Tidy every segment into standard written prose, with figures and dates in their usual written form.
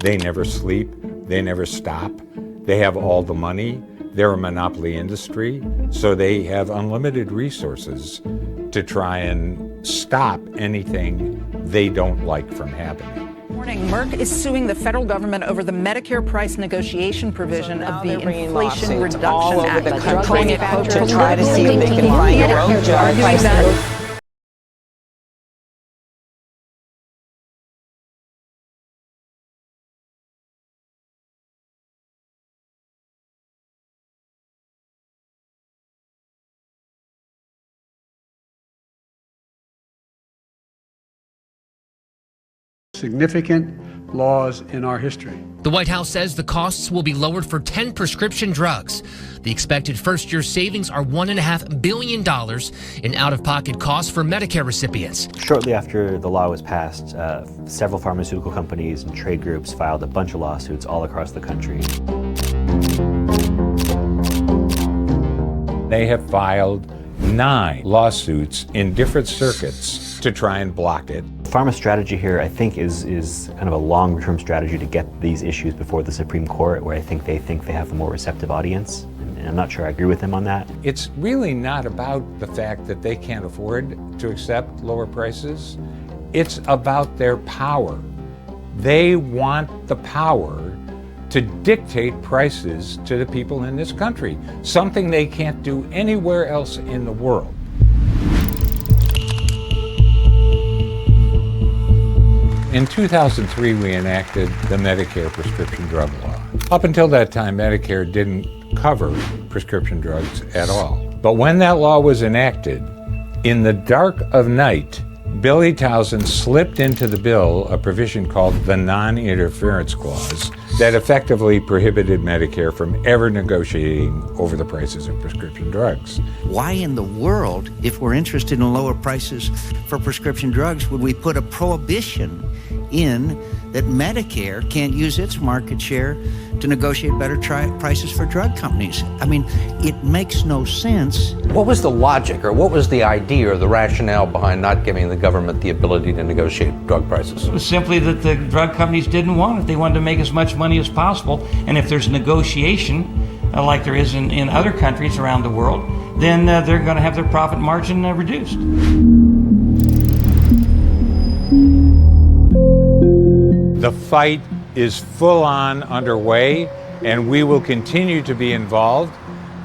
They never sleep, they never stop. They have all the money. They're a monopoly industry, so they have unlimited resources to try and stop anything they don't like from happening. Morning. Merck is suing the federal government over the Medicare price negotiation provision of the Inflation Reduction all over Act. the country to try to see if they can find their own drug price. Significant laws in our history. The White House says the costs will be lowered for 10 prescription drugs. The expected first-year savings are $1.5 billion in out-of-pocket costs for Medicare recipients. Shortly after the law was passed, several pharmaceutical companies and trade groups filed a bunch of lawsuits all across the country. They have filed 9 lawsuits in different circuits to try and block it. Farma's strategy here, I think, is kind of a long-term strategy to get these issues before the Supreme Court, where they think they have a more receptive audience. And I'm not sure I agree with them on that. It's really not about the fact that they can't afford to accept lower prices. It's about their power. They want the power to dictate prices to the people in this country, something they can't do anywhere else in the world. In 2003, we enacted the Medicare prescription drug law. Up until that time, Medicare didn't cover prescription drugs at all. But when that law was enacted, in the dark of night, Billy Towson slipped into the bill a provision called the Non-Interference Clause that effectively prohibited Medicare from ever negotiating over the prices of prescription drugs. Why in the world, if we're interested in lower prices for prescription drugs, would we put a prohibition in that Medicare can't use its market share to negotiate better prices for drug companies? I mean, it makes no sense. What was the logic, or what was the idea or the rationale behind not giving the government the ability to negotiate drug prices? It was simply that the drug companies didn't want it. They wanted to make as much money as possible. And if there's negotiation, like there is in other countries around the world, then they're going to have their profit margin reduced. The fight is full on underway, and we will continue to be involved,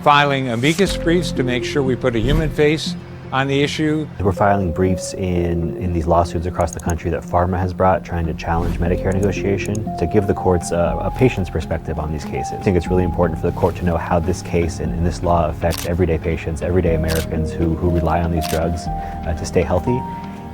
filing amicus briefs to make sure we put a human face on the issue. We're filing briefs in these lawsuits across the country that Farma has brought, trying to challenge Medicare negotiation, to give the courts a patient's perspective on these cases. I think it's really important for the court to know how this case and this law affects everyday patients, everyday Americans who rely on these drugs to stay healthy,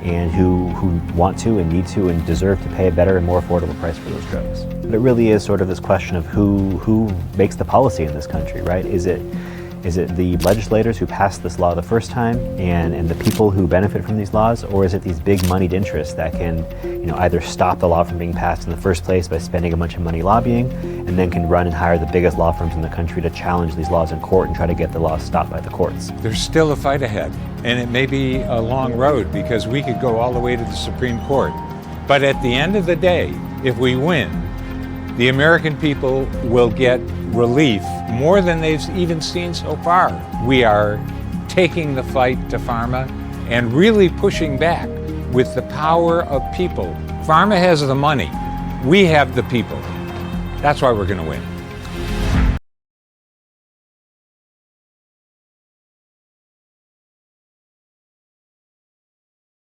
and who want to and need to and deserve to pay a better and more affordable price for those drugs. But it really is sort of this question of who makes the policy in this country, right? Is it the legislators who passed this law the first time and the people who benefit from these laws, or is it these big moneyed interests that can either stop the law from being passed in the first place by spending a bunch of money lobbying, and then can run and hire the biggest law firms in the country to challenge these laws in court and try to get the laws stopped by the courts? There's still a fight ahead, and it may be a long road because we could go all the way to the Supreme Court. But at the end of the day, if we win, the American people will get relief more than they've even seen so far. We are taking the fight to Farma and really pushing back with the power of people. Farma has the money. We have the people. That's why we're going to win.